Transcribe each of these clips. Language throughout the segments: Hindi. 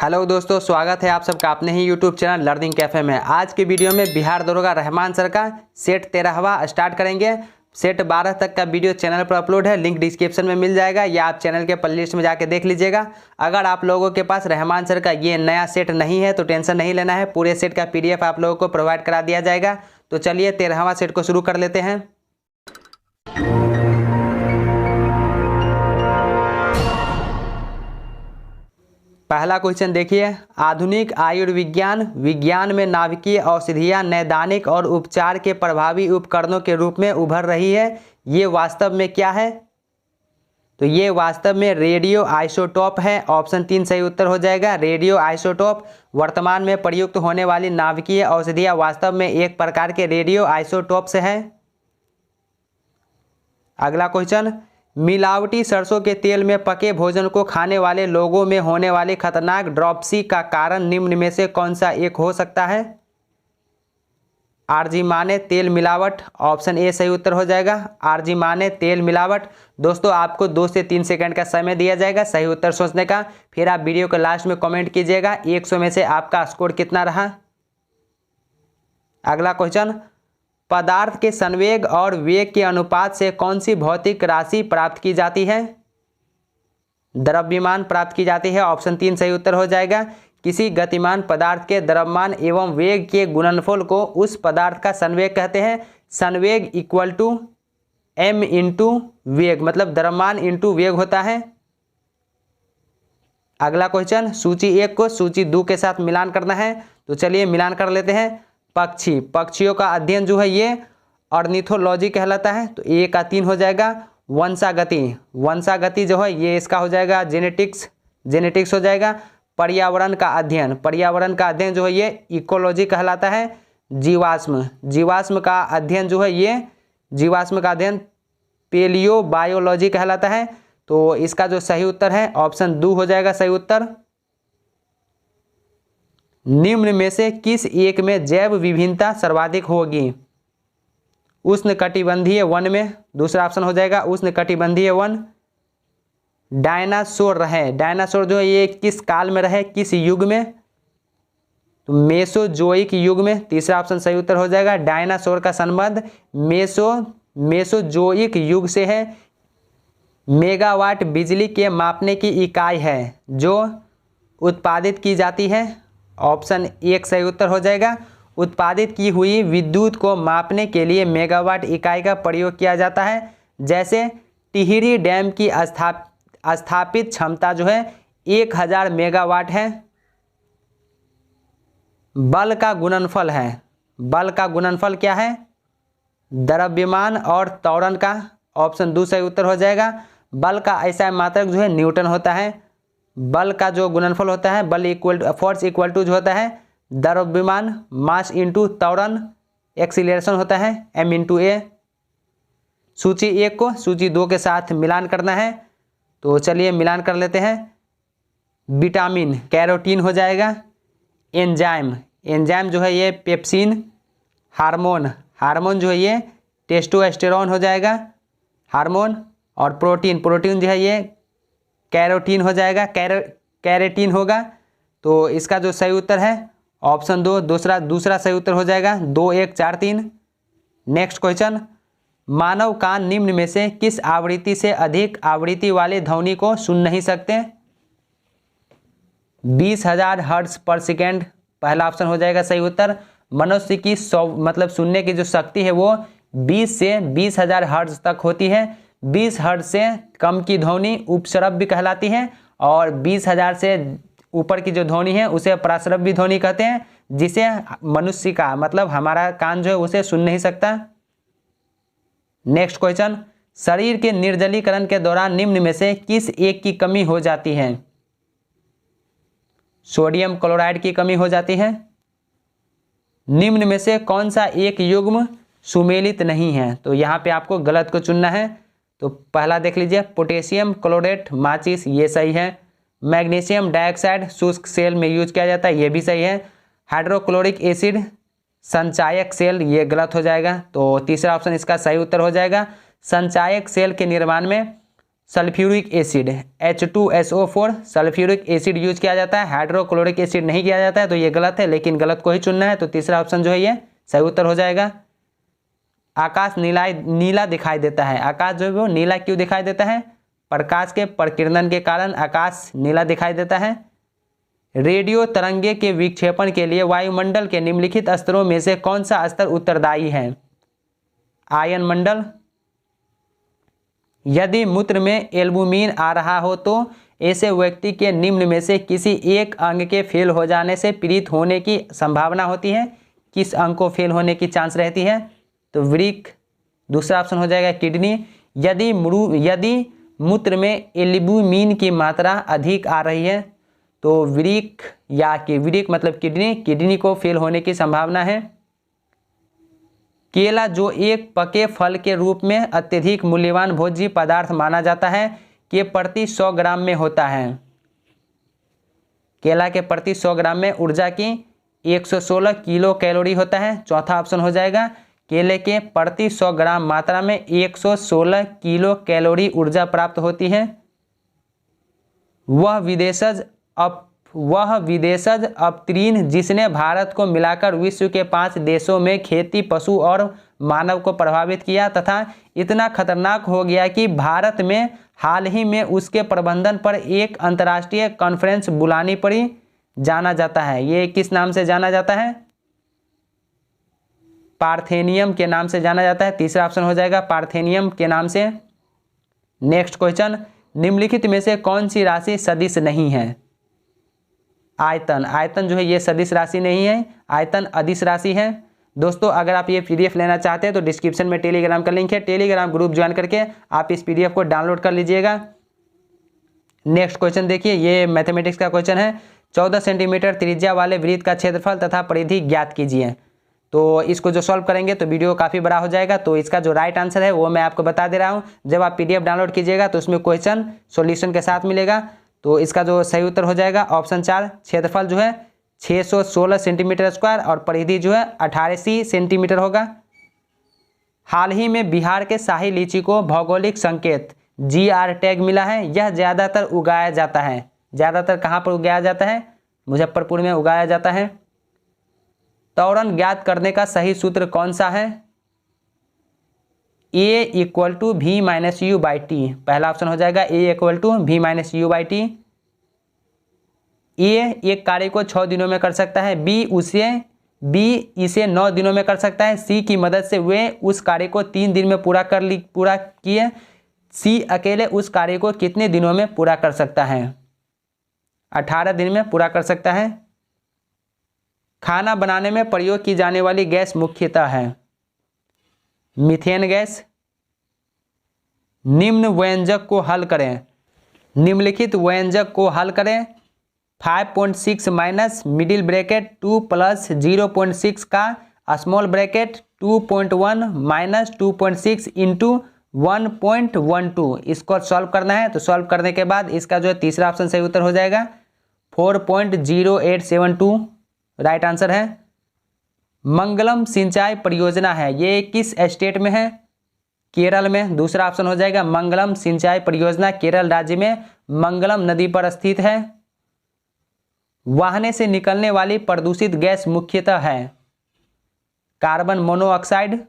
हेलो दोस्तों, स्वागत है आप सबका अपने ही यूट्यूब चैनल लर्निंग कैफे में। आज की वीडियो में बिहार दरोगा रहमान सर का सेट 13वां स्टार्ट करेंगे। सेट 12 तक का वीडियो चैनल पर अपलोड है, लिंक डिस्क्रिप्शन में मिल जाएगा या आप चैनल के प्लेलिस्ट में जाके देख लीजिएगा। अगर आप लोगों के पास रहमान सर का ये नया सेट नहीं है तो टेंशन नहीं लेना है, पूरे सेट का PDF आप लोगों को प्रोवाइड करा दिया जाएगा। तो चलिए 13वां सेट को शुरू कर लेते हैं। पहला क्वेश्चन देखिए, आधुनिक आयुर्विज्ञान विज्ञान में नाभिकीय औषधियाँ नैदानिक और उपचार के प्रभावी उपकरणों के रूप में उभर रही है। ये वास्तव में क्या है? तो ये वास्तव में रेडियो आइसोटोप है। ऑप्शन 3 सही उत्तर हो जाएगा। रेडियो आइसोटोप वर्तमान में प्रयुक्त होने वाली नाभिकीय औषधियाँ वास्तव में एक प्रकार के रेडियो आइसोटोप से है। अगला क्वेश्चन, मिलावटी सरसों के तेल में पके भोजन को खाने वाले लोगों में होने वाली खतरनाक ड्रॉपसी का कारण निम्न में से कौन सा एक हो सकता है? आर्जिमाने तेल मिलावट। ऑप्शन ए सही उत्तर हो जाएगा, आर्जिमाने तेल मिलावट। दोस्तों आपको 2 से 3 सेकंड का समय दिया जाएगा सही उत्तर सोचने का, फिर आप वीडियो के लास्ट में कमेंट कीजिएगा 100 में से आपका स्कोर कितना रहा। अगला क्वेश्चन, पदार्थ के संवेग और वेग के अनुपात से कौन सी भौतिक राशि प्राप्त की जाती है? द्रव्यमान प्राप्त की जाती है। ऑप्शन 3 सही उत्तर हो जाएगा। किसी गतिमान पदार्थ के द्रव्यमान एवं वेग के गुणनफल को उस पदार्थ का संवेग कहते हैं। संवेग इक्वल टू m इंटू वेग, मतलब द्रव्यमान इंटू वेग होता है। अगला क्वेश्चन, सूची 1 को सूची 2 के साथ मिलान करना है, तो चलिए मिलान कर लेते हैं। पक्षियों का अध्ययन जो है ये ऑर्निथोलॉजी कहलाता है, तो A का 3 हो जाएगा। वंशागति जो है ये इसका हो जाएगा जेनेटिक्स हो जाएगा। पर्यावरण का अध्ययन जो है ये इकोलॉजी कहलाता है। जीवाश्म का अध्ययन जो है ये पेलियोबायोलॉजी कहलाता है। तो इसका जो सही उत्तर है ऑप्शन 2 हो जाएगा सही उत्तर। निम्न में से किस एक में जैव विभिन्नता सर्वाधिक होगी? उष्णकटिबंधीय वन में, दूसरा ऑप्शन हो जाएगा उष्णकटिबंधीय वन। डायनासोर जो है ये किस काल में रहे, किस युग में? तो मेसोजोइक युग में, तीसरा ऑप्शन सही उत्तर हो जाएगा। डायनासोर का संबंध मेसोजोइक युग से है। मेगावाट बिजली के मापने की इकाई है जो उत्पादित की जाती है। ऑप्शन 1 सही उत्तर हो जाएगा। उत्पादित की हुई विद्युत को मापने के लिए मेगावाट इकाई का प्रयोग किया जाता है। जैसे टिहरी डैम की स्थापित क्षमता जो है 1000 मेगावाट है। बल का गुणनफल क्या है? द्रव्यमान और त्वरण का। ऑप्शन 2 सही उत्तर हो जाएगा। बल का ऐसा मात्रक जो है न्यूटन होता है। बल का जो गुणनफल होता है, फोर्स इक्वल टू जो होता है द्रव्यमान मास इंटू त्वरण, एक्सीलरेशन होता है m इंटू ए। सूची 1 को सूची 2 के साथ मिलान करना है, तो चलिए मिलान कर लेते हैं। विटामिन कैरोटीन हो जाएगा। एंजाइम जो है ये पेप्सिन। हार्मोन जो है ये टेस्टोस्टेरोन हो जाएगा हार्मोन। और प्रोटीन जो है ये कैरोटीन हो जाएगा, कैरेटीन होगा। तो इसका जो सही उत्तर है ऑप्शन 2 दूसरा सही उत्तर हो जाएगा 2 1 4 3। नेक्स्ट क्वेश्चन, मानव कान निम्न में से किस आवृत्ति से अधिक आवृत्ति वाले ध्वनि को सुन नहीं सकते? 20,000 हर्ट्ज पर सेकेंड पहला ऑप्शन हो जाएगा सही उत्तर। मनुष्य की सुनने की जो शक्ति है वो 20 से 20,000 हर्ट्ज तक होती है। 20 हर्ट्ज से कम की ध्वनि उपश्रव्य कहलाती है और 20,000 से ऊपर की जो ध्वनि है उसे प्राश्रव्य ध्वनि कहते हैं, जिसे मनुष्य का हमारा कान जो है उसे सुन नहीं सकता। नेक्स्ट क्वेश्चन, शरीर के निर्जलीकरण के दौरान निम्न में से किस एक की कमी हो जाती है? सोडियम क्लोराइड की कमी हो जाती है। निम्न में से कौन सा एक युग्म सुमेलित नहीं है? तो यहाँ पे आपको गलत को चुनना है। तो पहला देख लीजिए, पोटेशियम क्लोरेट माचिस, ये सही है। मैग्नीशियम डाइऑक्साइड शुष्क सेल में यूज किया जाता है, ये भी सही है। हाइड्रोक्लोरिक एसिड संचायक सेल, ये गलत हो जाएगा। तो तीसरा ऑप्शन इसका सही उत्तर हो जाएगा। संचायक सेल के निर्माण में sulphuric acid, H2SO4 sulphuric acid use किया जाता है, हाइड्रोक्लोरिक एसिड नहीं किया जाता है। तो ये गलत है, लेकिन गलत को ही चुनना है। तो तीसरा ऑप्शन जो है ये सही उत्तर हो जाएगा। आकाश नीला दिखाई देता है। आकाश जो है वो नीला क्यों दिखाई देता है? प्रकाश के प्रकीर्णन के कारण आकाश नीला दिखाई देता है। रेडियो तरंगे के विक्षेपण के लिए वायुमंडल के निम्नलिखित स्तरों में से कौन सा स्तर उत्तरदायी है? आयन मंडल। यदि मूत्र में एल्बुमिन आ रहा हो तो ऐसे व्यक्ति के निम्न में से किसी एक अंग के फेल हो जाने से पीड़ित होने की संभावना होती है। किस अंग को फेल होने की चांस रहती है? तो वृक्क। दूसरा ऑप्शन हो जाएगा किडनी। यदि मूत्र में एल्बुमिन की मात्रा अधिक आ रही है तो वृक्क या कि वृक्क मतलब किडनी को फेल होने की संभावना है। केला जो एक पके फल के रूप में अत्यधिक मूल्यवान भोज्य पदार्थ माना जाता है के प्रति 100 ग्राम में होता है। केला के प्रति 100 ग्राम में ऊर्जा की 116 किलो कैलोरी होता है। चौथा ऑप्शन हो जाएगा केले के प्रति 100 ग्राम मात्रा में 116 किलो कैलोरी ऊर्जा प्राप्त होती है। वह विदेशज अवतीर्ण जिसने भारत को मिलाकर विश्व के 5 देशों में खेती, पशु और मानव को प्रभावित किया तथा इतना खतरनाक हो गया कि भारत में हाल ही में उसके प्रबंधन पर एक अंतर्राष्ट्रीय कॉन्फ्रेंस बुलानी पड़ी, जाना जाता है। ये किस नाम से जाना जाता है? पार्थेनियम के नाम से जाना जाता है। तीसरा ऑप्शन हो जाएगा पार्थेनियम के नाम से। नेक्स्ट क्वेश्चन, निम्नलिखित में से कौन सी राशि सदिश नहीं है? आयतन। आयतन जो है ये सदिश राशि नहीं है, आयतन अदिश राशि है। दोस्तों अगर आप ये पीडीएफ लेना चाहते हैं तो डिस्क्रिप्शन में टेलीग्राम का लिंक है, टेलीग्राम ग्रुप ज्वाइन करके आप इस पीडीएफ को डाउनलोड कर लीजिएगा। नेक्स्ट क्वेश्चन देखिए, ये मैथमेटिक्स का क्वेश्चन है। 14 सेंटीमीटर त्रिज्या वाले वृत्त का क्षेत्रफल तथा परिधि ज्ञात कीजिए। तो इसको जो सॉल्व करेंगे तो वीडियो काफ़ी बड़ा हो जाएगा। तो इसका जो राइट आंसर है वो मैं आपको बता दे रहा हूँ। जब आप पीडीएफ डाउनलोड कीजिएगा तो उसमें क्वेश्चन सॉल्यूशन के साथ मिलेगा। तो इसका जो सही उत्तर हो जाएगा ऑप्शन 4। क्षेत्रफल जो है 616 सेंटीमीटर स्क्वायर और परिधि जो है 88 सेंटीमीटर होगा। हाल ही में बिहार के शाही लीची को भौगोलिक संकेत GR टैग मिला है। यह ज़्यादातर उगाया जाता है। ज़्यादातर कहाँ पर उगाया जाता है? मुजफ्फरपुर में उगाया जाता है। त्वरण ज्ञात करने का सही सूत्र कौन सा है? A = V-U/T। पहला ऑप्शन हो जाएगा A = V-U/T। A एक कार्य को 6 दिनों में कर सकता है, B इसे 9 दिनों में कर सकता है। C की मदद से वे उस कार्य को 3 दिन में पूरा किए। C अकेले उस कार्य को कितने दिनों में पूरा कर सकता है? 18 दिन में पूरा कर सकता है। खाना बनाने में प्रयोग की जाने वाली गैस मुख्यतः है मीथेन गैस। निम्नलिखित व्यंजक को हल करें। 5.6 माइनस मिडिल ब्रैकेट 2 प्लस 0.6 का स्मॉल ब्रैकेट 2.1 माइनस 2.6 इंटू 1.12। इसको सॉल्व करना है। तो सॉल्व करने के बाद इसका जो है तीसरा ऑप्शन सही उत्तर हो जाएगा 4.0872 राइट आंसर है। मंगलम सिंचाई परियोजना है, ये किस स्टेट में है? केरल में। दूसरा ऑप्शन हो जाएगा मंगलम सिंचाई परियोजना केरल राज्य में मंगलम नदी पर स्थित है। वाहने से निकलने वाली प्रदूषित गैस मुख्यतः है कार्बन मोनोऑक्साइड।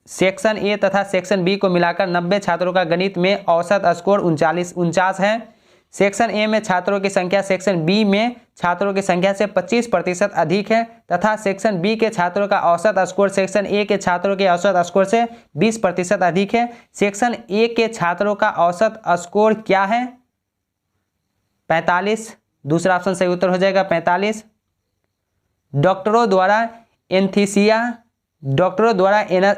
सेक्शन ए तथा सेक्शन बी को मिलाकर 90 छात्रों का गणित में औसत स्कोर 49 है। सेक्शन ए में छात्रों की संख्या सेक्शन बी में छात्रों की संख्या से 25% अधिक है तथा सेक्शन बी के छात्रों का औसत स्कोर सेक्शन ए के छात्रों के औसत स्कोर से 20% अधिक है। सेक्शन ए के छात्रों का औसत स्कोर क्या है? 45। दूसरा ऑप्शन सही उत्तर हो जाएगा 45। डॉक्टरों द्वारा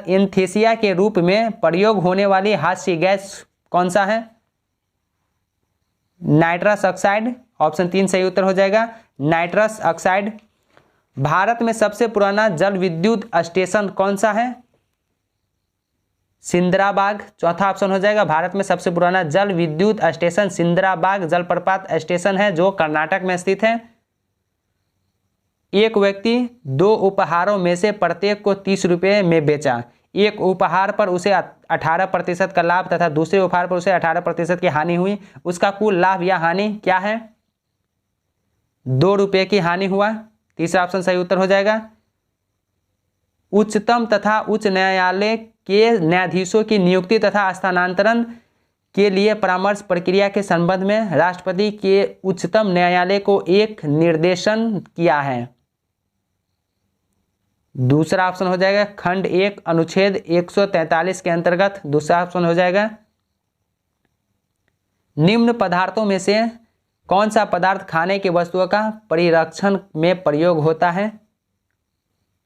एंथीसिया के रूप में प्रयोग होने वाली हास्य गैस कौन सा है? Nitrous oxide. ऑप्शन 3 सही उत्तर हो जाएगा नाइट्रस ऑक्साइड। भारत में सबसे पुराना जल विद्युत स्टेशन कौन सा है? सिंदराबाग। चौथा ऑप्शन हो जाएगा भारत में सबसे पुराना जल विद्युत स्टेशन सिंदराबाग जलप्रपात स्टेशन है जो कर्नाटक में स्थित है। एक व्यक्ति 2 उपहारों में से प्रत्येक को 30 रुपये में बेचा। एक उपहार पर उसे 18% का लाभ तथा दूसरे उपहार पर उसे 18% की हानि हुई, उसका कुल लाभ या हानि क्या है? 2 रुपये की हानि हुआ। तीसरा ऑप्शन सही उत्तर हो जाएगा। उच्चतम तथा उच्च न्यायालय के न्यायाधीशों की नियुक्ति तथा स्थानांतरण के लिए परामर्श प्रक्रिया के संबंध में राष्ट्रपति के उच्चतम न्यायालय को एक निर्देशन किया है। दूसरा ऑप्शन हो जाएगा खंड 1 अनुच्छेद 143 के अंतर्गत। दूसरा ऑप्शन हो जाएगा निम्न पदार्थों में से कौन सा पदार्थ खाने की वस्तुओं का परिरक्षण में प्रयोग होता है?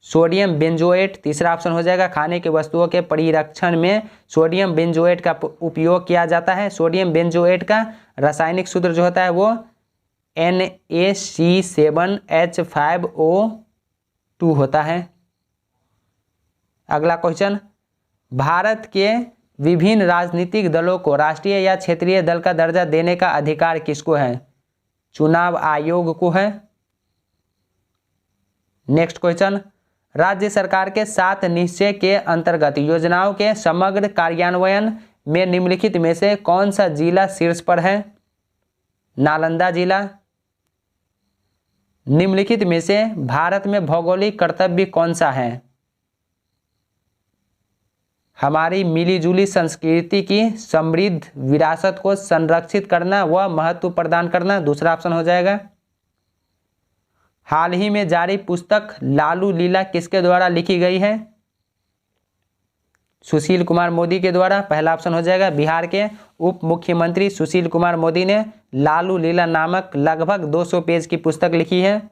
Sodium benzoate. तीसरा ऑप्शन हो जाएगा खाने की वस्तुओं के परिरक्षण में सोडियम बेंजोएट का उपयोग किया जाता है। सोडियम बेंजोएट का रासायनिक सूत्र जो होता है वो NaC7H5O2 होता है। अगला क्वेश्चन, भारत के विभिन्न राजनीतिक दलों को राष्ट्रीय या क्षेत्रीय दल का दर्जा देने का अधिकार किसको है? चुनाव आयोग को है। नेक्स्ट क्वेश्चन, राज्य सरकार के 7 निश्चय के अंतर्गत योजनाओं के समग्र कार्यान्वयन में निम्नलिखित में से कौन सा जिला शीर्ष पर है? नालंदा जिला। निम्नलिखित में से भारत में भौगोलिक कर्तव्य कौन सा है? हमारी मिलीजुली संस्कृति की समृद्ध विरासत को संरक्षित करना व महत्व प्रदान करना। दूसरा ऑप्शन हो जाएगा। हाल ही में जारी पुस्तक लालू लीला किसके द्वारा लिखी गई है? सुशील कुमार मोदी के द्वारा। पहला ऑप्शन हो जाएगा। बिहार के उप मुख्यमंत्री सुशील कुमार मोदी ने लालू लीला नामक लगभग 200 पेज की पुस्तक लिखी है।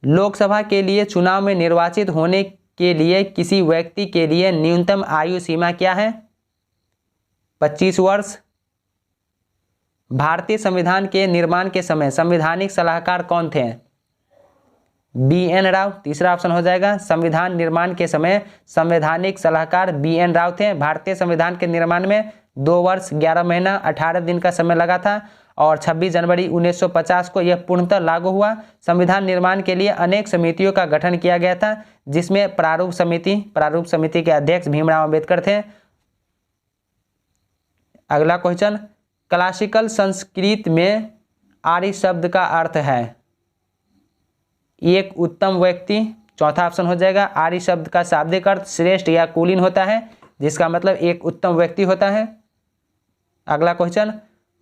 लोकसभा के लिए चुनाव में निर्वाचित होने के लिए किसी व्यक्ति के लिए न्यूनतम आयु सीमा क्या है? 25 वर्ष। भारतीय संविधान के निर्माण के समय संवैधानिक सलाहकार कौन थे? BN राव। तीसरा ऑप्शन हो जाएगा। संविधान निर्माण के समय संवैधानिक सलाहकार BN राव थे। भारतीय संविधान के निर्माण में 2 वर्ष 11 महीना 18 दिन का समय लगा था और 26 जनवरी 1950 को यह पूर्णतः लागू हुआ। संविधान निर्माण के लिए अनेक समितियों का गठन किया गया था, जिसमें प्रारूप समिति के अध्यक्ष भीमराव अंबेडकर थे। अगला क्वेश्चन, क्लासिकल संस्कृत में आर्य शब्द का अर्थ है एक उत्तम व्यक्ति। चौथा ऑप्शन हो जाएगा। आर्य शब्द का शाब्दिक अर्थ श्रेष्ठ या कुलीन होता है, जिसका मतलब एक उत्तम व्यक्ति होता है। अगला क्वेश्चन,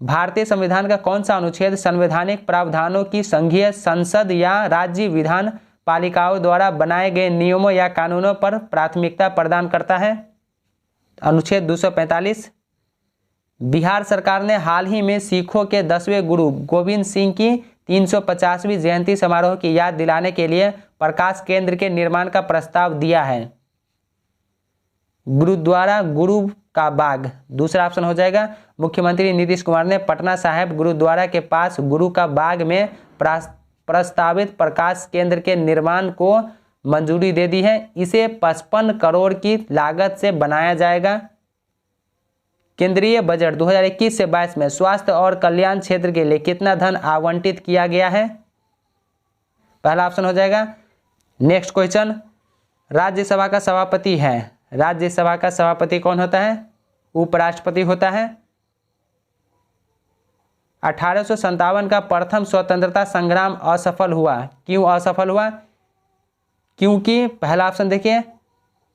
भारतीय संविधान का कौन सा अनुच्छेद संवैधानिक प्रावधानों की संघीय संसद या राज्य विधान पालिकाओं द्वारा बनाए गए नियमों या कानूनों पर प्राथमिकता प्रदान करता है? अनुच्छेद 245। बिहार सरकार ने हाल ही में सिखों के 10वें गुरु गोविंद सिंह की 350वीं जयंती समारोह की याद दिलाने के लिए प्रकाश केंद्र के निर्माण का प्रस्ताव दिया है। गुरुद्वारा गुरु का बाग। दूसरा ऑप्शन हो जाएगा। मुख्यमंत्री नीतीश कुमार ने पटना साहिब गुरुद्वारा के पास गुरु का बाग में प्रस्तावित प्रकाश केंद्र के निर्माण को मंजूरी दे दी है। इसे 55 करोड़ की लागत से बनाया जाएगा। केंद्रीय बजट 2021 से 22 में स्वास्थ्य और कल्याण क्षेत्र के लिए कितना धन आवंटित किया गया है? पहला ऑप्शन हो जाएगा। नेक्स्ट क्वेश्चन, राज्यसभा का सभापति है। राज्यसभा का सभापति कौन होता है? उपराष्ट्रपति होता है। 1857 का प्रथम स्वतंत्रता संग्राम असफल हुआ। क्यों असफल हुआ? क्योंकि पहला ऑप्शन देखिए,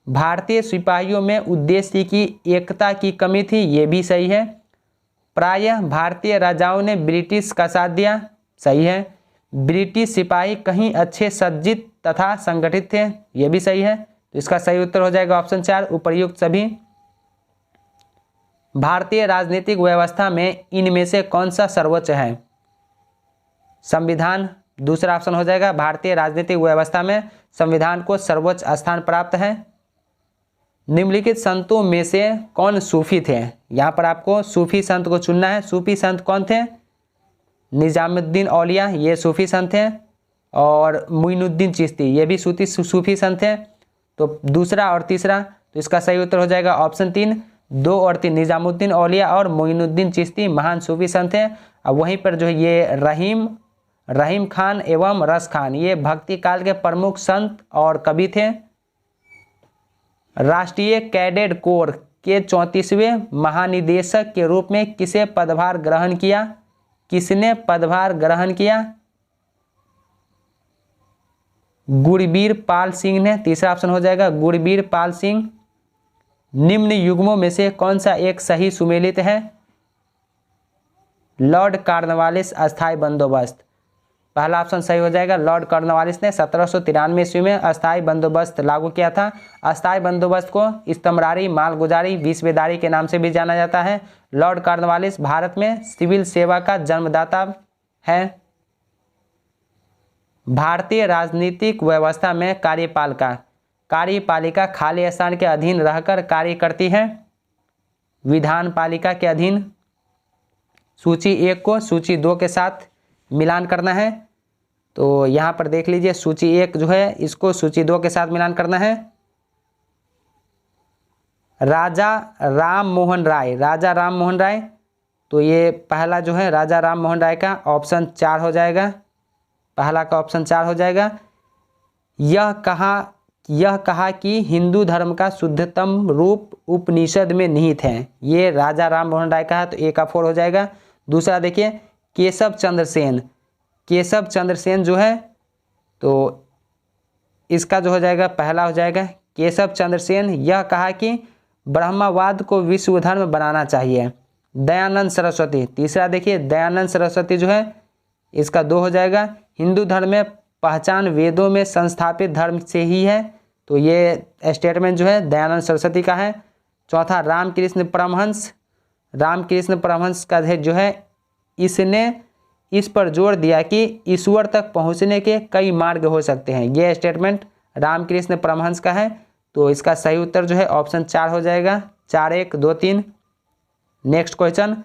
भारतीय सिपाहियों में उद्देश्य की एकता की कमी थी। ये भी सही है। प्रायः भारतीय राजाओं ने ब्रिटिश का साथ दिया। सही है। ब्रिटिश सिपाही कहीं अच्छे सज्जित तथा संगठित थे। ये भी सही है। तो इसका सही उत्तर हो जाएगा ऑप्शन 4 उपर्युक्त सभी। भारतीय राजनीतिक व्यवस्था में इनमें से कौन सा सर्वोच्च है? संविधान। दूसरा ऑप्शन हो जाएगा। भारतीय राजनीतिक व्यवस्था में संविधान को सर्वोच्च स्थान प्राप्त है। निम्नलिखित संतों में से कौन सूफी थे? यहाँ पर आपको सूफी संत को चुनना है। सूफी संत कौन थे? निजामुद्दीन औलिया, ये सूफी संत थे। और मोइनुद्दीन चिश्ती, ये भी सूफी संत थे। तो दूसरा और तीसरा, तो इसका सही उत्तर हो जाएगा ऑप्शन 3। 2 और 3 निजामुद्दीन औलिया और मोइनुद्दीन चिश्ती महान सूफी संत थे। अब वहीं पर जो ये रहीम खान एवं रस खान, ये भक्ति काल के प्रमुख संत और कवि थे। राष्ट्रीय कैडेट कोर के 34वें महानिदेशक के रूप में किसे पदभार ग्रहण किया? किसने पदभार ग्रहण किया? गुरबीर पाल सिंह ने। तीसरा ऑप्शन हो जाएगा गुरबीर पाल सिंह। निम्न युग्मों में से कौन सा एक सही सुमेलित है? लॉर्ड कॉर्नवालिस अस्थायी बंदोबस्त। पहला ऑप्शन सही हो जाएगा। लॉर्ड कॉर्नवालिस ने 1793 ईस्वी में अस्थायी बंदोबस्त लागू किया था। अस्थायी बंदोबस्त को इस्तमरारी, मालगुजारी, विश्वेदारी के नाम से भी जाना जाता है। लॉर्ड कॉर्नवालिस भारत में सिविल सेवा का जन्मदाता है। भारतीय राजनीतिक व्यवस्था में कार्यपालिका खाली स्थान के अधीन रहकर कार्य करती है। विधान पालिका के अधीन। सूची 1 को सूची 2 के साथ मिलान करना है। तो यहाँ पर देख लीजिए, सूची 1 जो है इसको सूची 2 के साथ मिलान करना है। राजा राम मोहन राय, राजा राम मोहन राय, तो ये पहला जो है राजा राम मोहन राय का ऑप्शन 4 हो जाएगा। पहला का ऑप्शन 4 हो जाएगा। यह कहा कि हिंदू धर्म का शुद्धतम रूप उपनिषद में निहित है। ये राजा राम मोहन राय का है, तो 1 का 4 हो जाएगा। दूसरा देखिए, केशव चंद्र सेन जो है, तो इसका जो हो जाएगा पहला हो जाएगा केशव चंद्र सेन। यह कहा कि ब्रह्मवाद को विश्व धर्म बनाना चाहिए। दयानंद सरस्वती, तीसरा देखिए दयानंद सरस्वती जो है, इसका 2 हो जाएगा। हिंदू धर्म में पहचान वेदों में संस्थापित धर्म से ही है, तो ये स्टेटमेंट जो है दयानंद सरस्वती का है। चौथा रामकृष्ण परमहंस का जो है, इसने इस पर जोर दिया कि ईश्वर तक पहुंचने के कई मार्ग हो सकते हैं। ये स्टेटमेंट रामकृष्ण परमहंस का है, तो इसका सही उत्तर जो है ऑप्शन 4 हो जाएगा। 4 1 2 3। नेक्स्ट क्वेश्चन,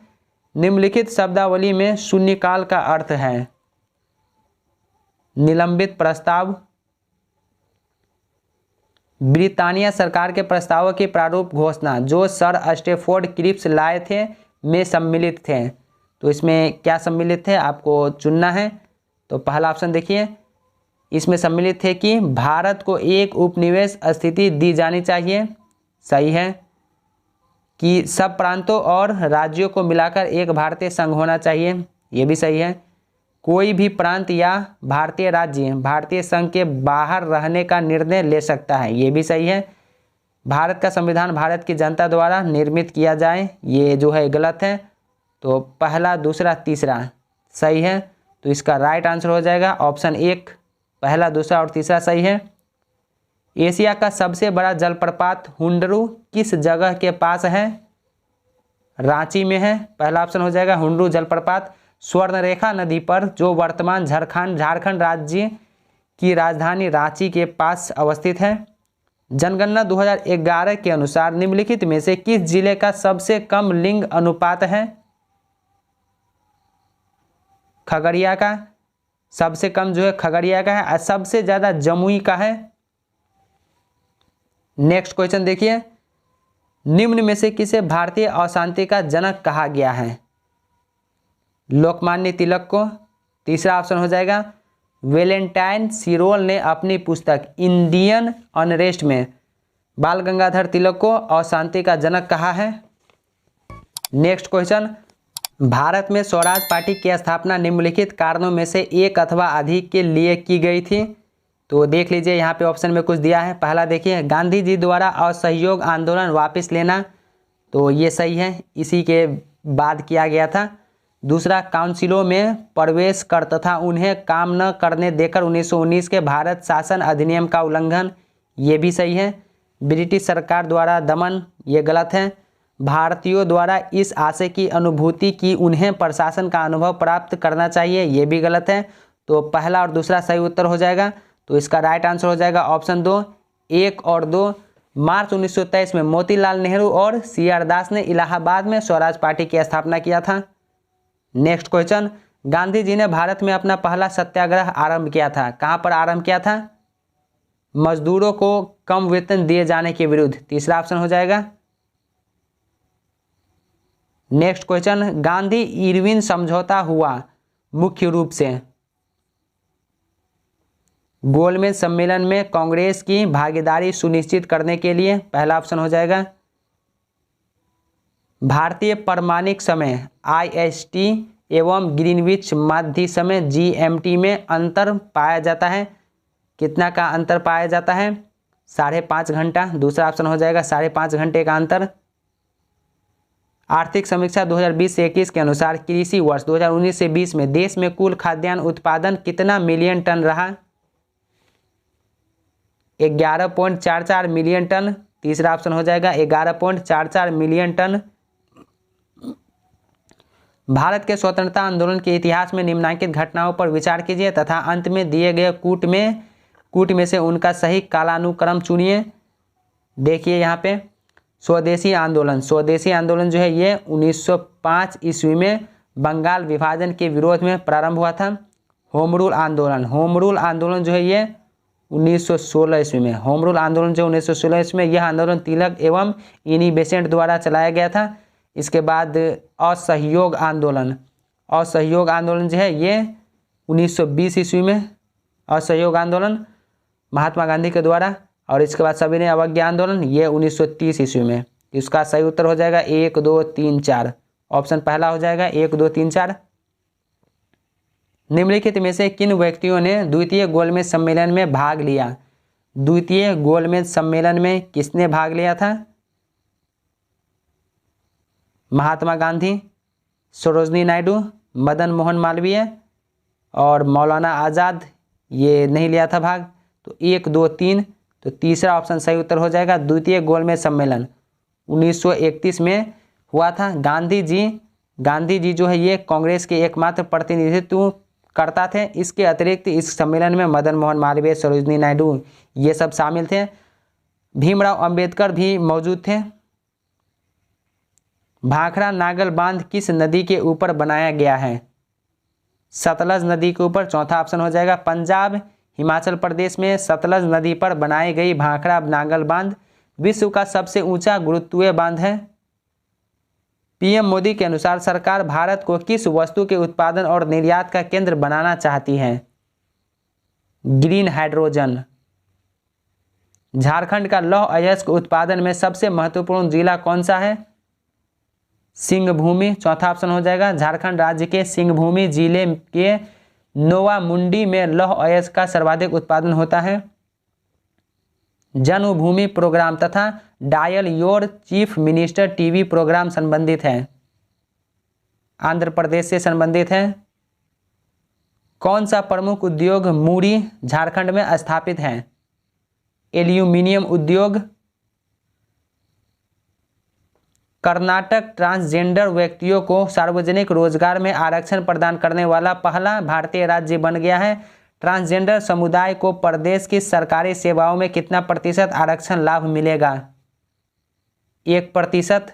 निम्नलिखित शब्दावली में शून्यकाल का अर्थ है? निलंबित प्रस्ताव, ब्रिटानिया सरकार के प्रस्तावों की प्रारूप घोषणा जो सर स्टेफोर्ड क्रिप्स लाए थे में सम्मिलित थे। तो इसमें क्या सम्मिलित थे आपको चुनना है। तो पहला ऑप्शन देखिए, इसमें सम्मिलित थे कि भारत को एक उपनिवेश स्थिति दी जानी चाहिए, सही है। कि सब प्रांतों और राज्यों को मिलाकर एक भारतीय संघ होना चाहिए, ये भी सही है। कोई भी प्रांत या भारतीय राज्य भारतीय संघ के बाहर रहने का निर्णय ले सकता है, ये भी सही है। भारत का संविधान भारत की जनता द्वारा निर्मित किया जाए, ये जो है गलत है। तो पहला, दूसरा, तीसरा सही है। तो इसका राइट आंसर हो जाएगा ऑप्शन 1, पहला, दूसरा और तीसरा सही है। एशिया का सबसे बड़ा जलप्रपात हुंडरू किस जगह के पास है? रांची में है, पहला ऑप्शन हो जाएगा हुंडरू जलप्रपात। स्वर्णरेखा नदी पर जो वर्तमान झारखंड राज्य की राजधानी रांची के पास अवस्थित है। जनगणना 2011 के अनुसार निम्नलिखित में से किस जिले का सबसे कम लिंग अनुपात है? खगड़िया का सबसे कम जो है खगड़िया का है, और सबसे ज्यादा जमुई का है। नेक्स्ट क्वेश्चन देखिए, निम्न में से किसे भारतीय अशांति का जनक कहा गया है? लोकमान्य तिलक को। तीसरा ऑप्शन हो जाएगा वेलेंटाइन सिरोल ने अपनी पुस्तक इंडियन अनरेस्ट में बाल गंगाधर तिलक को अशांति का जनक कहा है। नेक्स्ट क्वेश्चन, भारत में स्वराज पार्टी की स्थापना निम्नलिखित कारणों में से एक अथवा अधिक के लिए की गई थी। तो देख लीजिए, यहाँ पे ऑप्शन में कुछ दिया है। पहला देखिए, गांधी जी द्वारा असहयोग आंदोलन वापस लेना, तो ये सही है, इसी के बाद किया गया था। दूसरा, काउंसिलों में प्रवेश कर तथा उन्हें काम न करने देकर 1919 के भारत शासन अधिनियम का उल्लंघन, ये भी सही है। ब्रिटिश सरकार द्वारा दमन, ये गलत है। भारतीयों द्वारा इस आशय की अनुभूति कि उन्हें प्रशासन का अनुभव प्राप्त करना चाहिए, ये भी गलत है। तो पहला और दूसरा सही उत्तर हो जाएगा। तो इसका राइट आंसर हो जाएगा ऑप्शन 2, 1 और 2। मार्च 1923 में मोतीलाल नेहरू और CR दास ने इलाहाबाद में स्वराज पार्टी की स्थापना किया था। नेक्स्ट क्वेश्चन, गांधी जी ने भारत में अपना पहला सत्याग्रह आरंभ किया था, कहां पर आरंभ किया था? मजदूरों को कम वेतन दिए जाने के विरुद्ध, तीसरा ऑप्शन हो जाएगा। नेक्स्ट क्वेश्चन, गांधी इरविन समझौता हुआ मुख्य रूप से, गोलमेज सम्मेलन में कांग्रेस की भागीदारी सुनिश्चित करने के लिए, पहला ऑप्शन हो जाएगा। भारतीय प्रमाणिक समय IST एवं ग्रीनविच मध्य समय GMT में अंतर पाया जाता है, कितना का अंतर पाया जाता है? 5.5 घंटा, दूसरा ऑप्शन हो जाएगा 5.5 घंटे का अंतर। आर्थिक समीक्षा 2020 से 21 के अनुसार कृषि वर्ष 2019 से 20 में देश में कुल खाद्यान्न उत्पादन कितना मिलियन टन रहा? 11.44 मिलियन टन, तीसरा ऑप्शन हो जाएगा 11.44 मिलियन टन। भारत के स्वतंत्रता आंदोलन के इतिहास में निम्नलिखित घटनाओं पर विचार कीजिए तथा अंत में दिए गए कूट में से उनका सही कालानुक्रम चुनिए। देखिए यहाँ पे स्वदेशी आंदोलन जो है ये 1905 ईस्वी में बंगाल विभाजन के विरोध में प्रारंभ हुआ था। होम रूल आंदोलन जो है ये 1916 ईस्वी में, होम रूल आंदोलन जो 1916 ईस्वी में, यह आंदोलन तिलक एवं इनी बेसेंट द्वारा चलाया गया था। इसके बाद असहयोग आंदोलन जो है ये 1920 ईस्वी में, असहयोग आंदोलन महात्मा गांधी के द्वारा। और इसके बाद सविनय अवज्ञा आंदोलन ये 1930 ईस्वी में। इसका सही उत्तर हो जाएगा 1 2 3 4, ऑप्शन पहला हो जाएगा 1 2 3 4। निम्नलिखित में से किन व्यक्तियों ने द्वितीय गोलमेज सम्मेलन में भाग लिया? द्वितीय गोलमेज सम्मेलन में किसने भाग लिया था? महात्मा गांधी, सरोजनी नायडू, मदन मोहन मालवीय और मौलाना आज़ाद, ये नहीं लिया था भाग। तो 1 2 3, तो तीसरा ऑप्शन सही उत्तर हो जाएगा। द्वितीय गोलमेज सम्मेलन 1931 में हुआ था। गांधी जी जो है ये कांग्रेस के एकमात्र प्रतिनिधित्व करता थे। इसके अतिरिक्त इस सम्मेलन में मदन मोहन मालवीय, सरोजनी नायडू ये सब शामिल थे। भीमराव अंबेडकर भी मौजूद थे। भाखड़ा नागल बांध किस नदी के ऊपर बनाया गया है? सतलज नदी के ऊपर, चौथा ऑप्शन हो जाएगा। पंजाब हिमाचल प्रदेश में सतलज नदी पर बनाई गई भाखड़ा नागल बांध विश्व का सबसे ऊंचा गुरुत्वीय बांध है। पीएम मोदी के अनुसार सरकार भारत को किस वस्तु के उत्पादन और निर्यात का केंद्र बनाना चाहती है? Green hydrogen. झारखंड का लौह अयस्क उत्पादन में सबसे महत्वपूर्ण जिला कौन सा है? सिंहभूमि, चौथा ऑप्शन हो जाएगा। झारखंड राज्य के सिंहभूमि जिले के नोवामुंडी में लौह अयस्क का सर्वाधिक उत्पादन होता है। जन्मभूमि प्रोग्राम तथा dial your chief minister TV programme संबंधित है, आंध्र प्रदेश से संबंधित है। कौन सा प्रमुख उद्योग मूरी झारखंड में स्थापित है? एल्यूमिनियम उद्योग। कर्नाटक ट्रांसजेंडर व्यक्तियों को सार्वजनिक रोजगार में आरक्षण प्रदान करने वाला पहला भारतीय राज्य बन गया है। ट्रांसजेंडर समुदाय को प्रदेश की सरकारी सेवाओं में कितना प्रतिशत आरक्षण लाभ मिलेगा? 1%।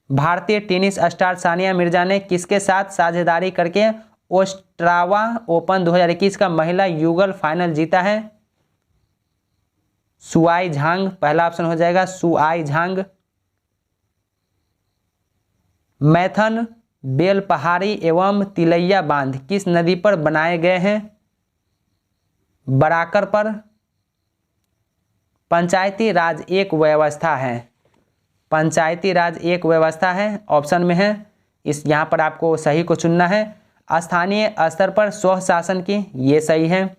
भारतीय टेनिस स्टार सानिया मिर्जा ने किसके साथ साझेदारी करके ओस्ट्रावा ओपन 2021 का महिला युगल फाइनल जीता है? सुआई झांग, पहला ऑप्शन हो जाएगा सुआई झांग। मैथन, बेलपहाड़ी एवं तिलैया बांध किस नदी पर बनाए गए हैं? बराकर पर। पंचायती राज एक व्यवस्था है, पंचायती राज एक व्यवस्था है, ऑप्शन में है। इस यहाँ पर आपको सही को चुनना है। स्थानीय स्तर पर स्वशासन की, ये सही है।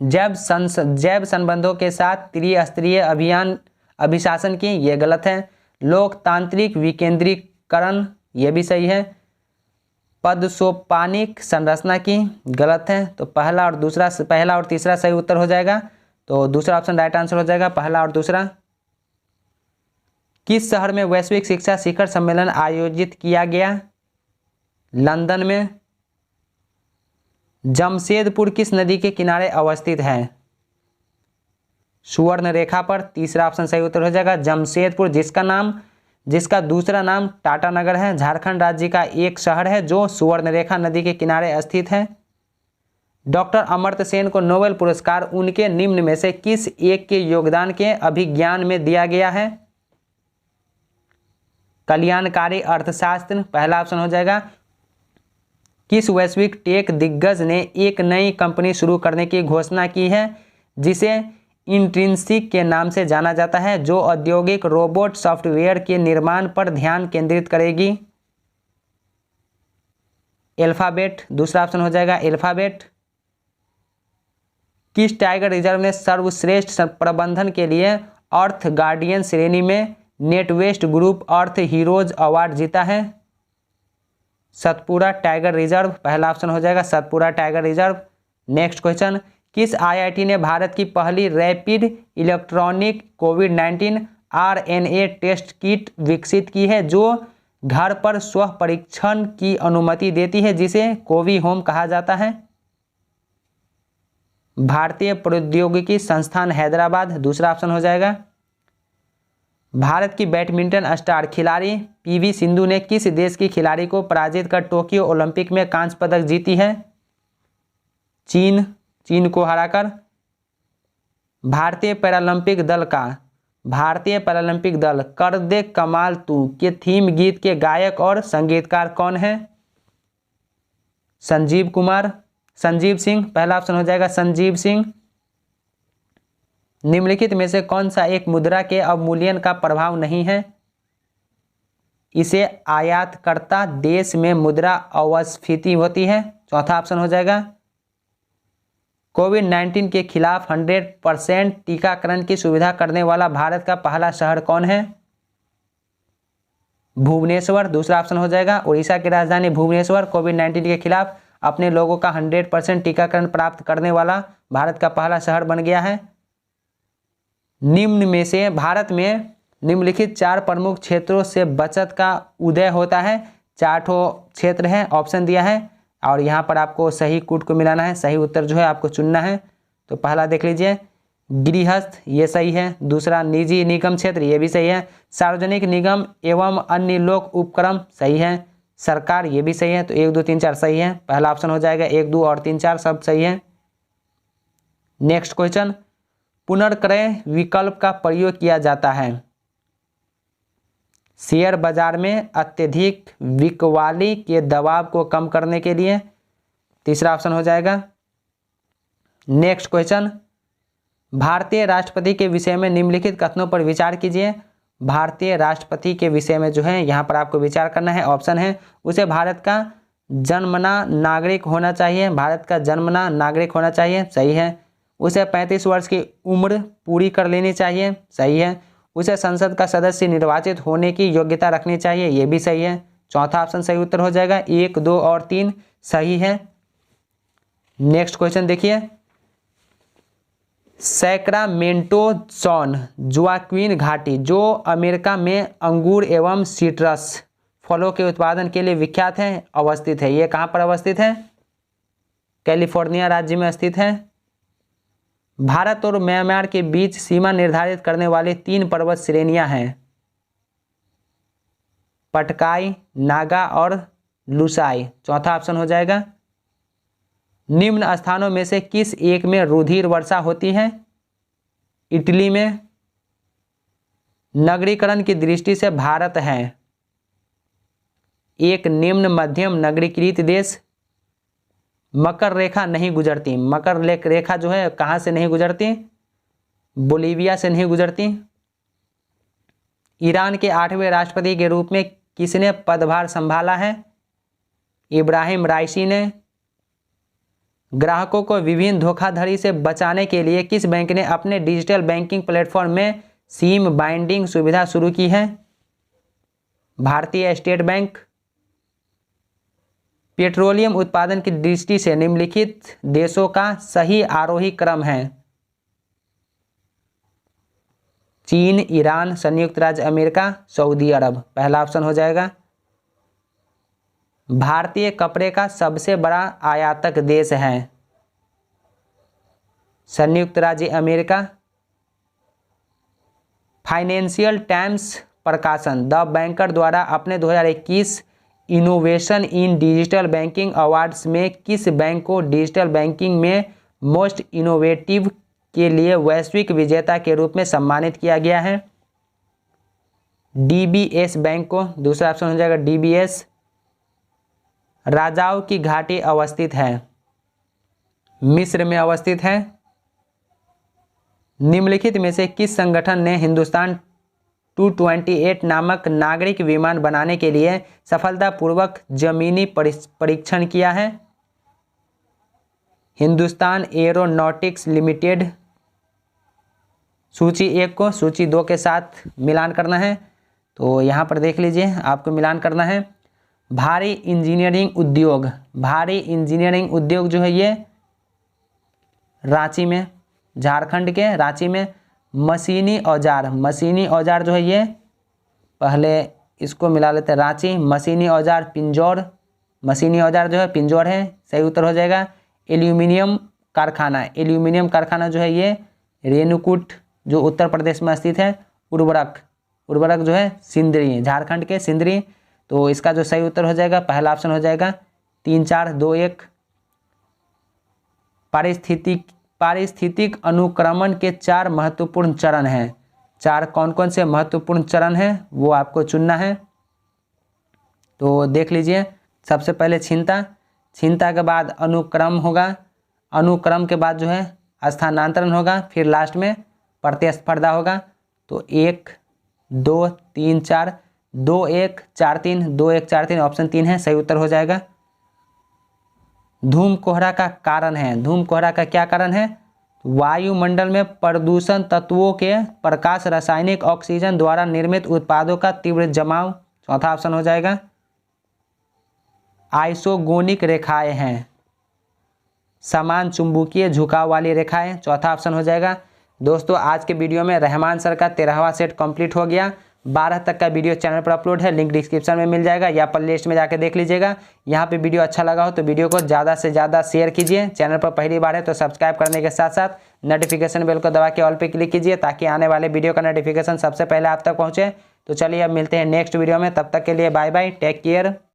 जैव संबंधों के साथ त्रिस्तरीय अभिशासन की, ये गलत है। लोकतांत्रिक विकेंद्रीकरण, ये भी सही है। पदसोपानिक संरचना की, गलत है। तो पहला और तीसरा सही उत्तर हो जाएगा। तो दूसरा ऑप्शन राइट आंसर हो जाएगा, पहला और दूसरा। किस शहर में वैश्विक शिक्षा शिखर सम्मेलन आयोजित किया गया? लंदन में। जमशेदपुर किस नदी के किनारे अवस्थित है? सुवर्ण रेखा पर, तीसरा ऑप्शन सही उत्तर हो जाएगा जमशेदपुर, जिसका दूसरा नाम टाटानगर है। झारखंड राज्य का एक शहर है जो सुवर्ण रेखा नदी के किनारे स्थित है। डॉक्टर अमर्त्य सेन को नोबेल पुरस्कार उनके निम्न में से किस एक के योगदान के अभिज्ञान में दिया गया है? कल्याणकारी अर्थशास्त्र, पहला ऑप्शन हो जाएगा। किस वैश्विक टेक दिग्गज ने एक नई कंपनी शुरू करने की घोषणा की है जिसे इंट्रिंसिक के नाम से जाना जाता है, जो औद्योगिक रोबोट सॉफ्टवेयर के निर्माण पर ध्यान केंद्रित करेगी? अल्फाबेट, दूसरा ऑप्शन हो जाएगा अल्फाबेट। किस टाइगर रिजर्व ने सर्वश्रेष्ठ प्रबंधन के लिए अर्थ गार्डियन श्रेणी में नेटवेस्ट ग्रुप अर्थ हीरोज अवार्ड जीता है? सतपुरा टाइगर रिजर्व, पहला ऑप्शन हो जाएगा Satpura tiger reserve. Next question, किस आईआईटी ने भारत की पहली रैपिड इलेक्ट्रॉनिक कोविड-19 आरएनए टेस्ट किट विकसित की है जो घर पर स्व परीक्षण की अनुमति देती है, जिसे कोवी होम कहा जाता है? भारतीय प्रौद्योगिकी संस्थान हैदराबाद, दूसरा ऑप्शन हो जाएगा। भारत की बैडमिंटन स्टार खिलाड़ी पीवी सिंधु ने किस देश की खिलाड़ी को पराजित कर टोक्यो ओलंपिक में कांस्य पदक जीती है? चीन को हराकर। भारतीय पैरालंपिक दल कर दे कमाल तू के थीम गीत के गायक और संगीतकार कौन है? संजीव सिंह, पहला ऑप्शन हो जाएगा संजीव सिंह। निम्नलिखित में से कौन सा एक मुद्रा के अवमूल्यन का प्रभाव नहीं है? इसे आयातकर्ता देश में मुद्रा अस्फीति होती है, चौथा ऑप्शन हो जाएगा। कोविड-19 के खिलाफ 100% टीकाकरण की सुविधा करने वाला भारत का पहला शहर कौन है? भुवनेश्वर, दूसरा ऑप्शन हो जाएगा। उड़ीसा की राजधानी भुवनेश्वर कोविड-19 के खिलाफ अपने लोगों का 100% टीकाकरण प्राप्त करने वाला भारत का पहला शहर बन गया है। निम्न में से भारत में निम्नलिखित 4 प्रमुख क्षेत्रों से बचत का उदय होता है। 4 क्षेत्र है, ऑप्शन दिया है और यहाँ पर आपको सही कूट को मिलाना है, सही उत्तर जो है आपको चुनना है। तो पहला देख लीजिए, गृहस्थ, ये सही है। दूसरा, निजी निगम क्षेत्र, ये भी सही है। सार्वजनिक निगम एवं अन्य लोक उपक्रम, सही है। सरकार, ये भी सही है। तो 1 2 3 4 सही है, पहला ऑप्शन हो जाएगा। 1 2 और 3 4 सब सही है। नेक्स्ट क्वेश्चन, पुनर्क्रय विकल्प का प्रयोग किया जाता है शेयर बाजार में अत्यधिक बिकवाली के दबाव को कम करने के लिए, तीसरा ऑप्शन हो जाएगा। नेक्स्ट क्वेश्चन, भारतीय राष्ट्रपति के विषय में निम्नलिखित कथनों पर विचार कीजिए। भारतीय राष्ट्रपति के विषय में जो है यहाँ पर आपको विचार करना है। ऑप्शन है, उसे भारत का जन्मना नागरिक होना चाहिए, भारत का जन्मना नागरिक होना चाहिए, सही है। उसे 35 वर्ष की उम्र पूरी कर लेनी चाहिए, सही है। उसे संसद का सदस्य निर्वाचित होने की योग्यता रखनी चाहिए, ये भी सही है। चौथा ऑप्शन सही उत्तर हो जाएगा। 1 2 और 3 सही है। नेक्स्ट क्वेश्चन देखिए, सैक्रामेंटो सॉन जोआक्विन घाटी जो अमेरिका में अंगूर एवं सिट्रस फलों के उत्पादन के लिए विख्यात है, अवस्थित है। ये कहाँ पर अवस्थित है? कैलिफोर्निया राज्य में स्थित है। भारत और म्यांमार के बीच सीमा निर्धारित करने वाली 3 पर्वत श्रेणियां हैं, पटकाई, नागा और लुसाई, चौथा ऑप्शन हो जाएगा। निम्न स्थानों में से किस एक में रुधिर वर्षा होती है? इटली में। नगरीकरण की दृष्टि से भारत है एक निम्न मध्यम नगरीकृत देश। मकर रेखा नहीं गुजरती, मकर रेखा जो है कहाँ से नहीं गुजरती? बोलीविया से नहीं गुजरती। ईरान के 8वें राष्ट्रपति के रूप में किसने पदभार संभाला है? इब्राहिम राइसी ने। ग्राहकों को विभिन्न धोखाधड़ी से बचाने के लिए किस बैंक ने अपने डिजिटल बैंकिंग प्लेटफॉर्म में सिम बाइंडिंग सुविधा शुरू की है? भारतीय स्टेट बैंक। पेट्रोलियम उत्पादन की दृष्टि से निम्नलिखित देशों का सही आरोही क्रम है? चीन, ईरान, संयुक्त राज्य अमेरिका, सऊदी अरब, पहला ऑप्शन हो जाएगा। भारतीय कपड़े का सबसे बड़ा आयातक देश है? संयुक्त राज्य अमेरिका। फाइनेंशियल टाइम्स प्रकाशन द बैंकर द्वारा अपने 2021 innovation in digital banking awards में किस बैंक को डिजिटल बैंकिंग में मोस्ट इनोवेटिव के लिए वैश्विक विजेता के रूप में सम्मानित किया गया है? डीबीएस बैंक को, दूसरा ऑप्शन हो जाएगा डीबीएस। राजाओं की घाटी अवस्थित है? मिस्र में अवस्थित है। निम्नलिखित में से किस संगठन ने हिंदुस्तान 228 नामक नागरिक विमान बनाने के लिए सफलतापूर्वक जमीनी परीक्षण किया है? Hindustan aeronautics limited. सूची 1 को सूची 2 के साथ मिलान करना है, तो यहाँ पर देख लीजिए आपको मिलान करना है। भारी इंजीनियरिंग उद्योग, भारी इंजीनियरिंग उद्योग जो है ये रांची में, झारखंड के रांची में। मशीनी औजार, मशीनी औजार जो है ये, पहले इसको मिला लेते हैं, रांची। मशीनी औजार पिंजौर, मशीनी औजार जो है पिंजौर है, सही उत्तर हो जाएगा। एल्यूमिनियम कारखाना, एल्यूमिनियम कारखाना जो है ये रेणुकूट जो उत्तर प्रदेश में स्थित है। उर्वरक, उर्वरक जो है सिंदरी, झारखंड के सिंदरी। तो इसका जो सही उत्तर हो जाएगा पहला ऑप्शन हो जाएगा 3 4 2 1। पारिस्थितिक अनुक्रमण के 4 महत्वपूर्ण चरण हैं। 4 कौन कौन से महत्वपूर्ण चरण हैं वो आपको चुनना है। तो देख लीजिए, सबसे पहले छीनता, छीनता के बाद अनुक्रम होगा, अनुक्रम के बाद जो है स्थानांतरण होगा, फिर लास्ट में प्रतिस्पर्धा होगा। तो 1 2 3 4, 2 1 4 3, 2 1 4 3 ऑप्शन 3 है, सही उत्तर हो जाएगा। धूम कोहरा का कारण है, धूम कोहरा का क्या कारण है? वायुमंडल में प्रदूषण तत्वों के प्रकाश रासायनिक ऑक्सीजन द्वारा निर्मित उत्पादों का तीव्र जमाव, चौथा ऑप्शन हो जाएगा। आइसोगोनिक रेखाएं हैं, समान चुंबकीय झुकाव वाली रेखाएं, चौथा ऑप्शन हो जाएगा। दोस्तों आज के वीडियो में रहमान सर का 13वां सेट कंप्लीट हो गया। 12 तक का वीडियो चैनल पर अपलोड है, लिंक डिस्क्रिप्शन में मिल जाएगा या प्ले लिस्ट में जाकर देख लीजिएगा। यहाँ पे वीडियो अच्छा लगा हो तो वीडियो को ज़्यादा से ज़्यादा शेयर कीजिए। चैनल पर पहली बार है तो सब्सक्राइब करने के साथ साथ नोटिफिकेशन बेल को दबा के ऑल पे क्लिक कीजिए ताकि आने वाले वीडियो का नोटिफिकेशन सबसे पहले आप तक पहुँचे। तो चलिए अब मिलते हैं नेक्स्ट वीडियो में, तब तक के लिए बाय बाय, टेक केयर।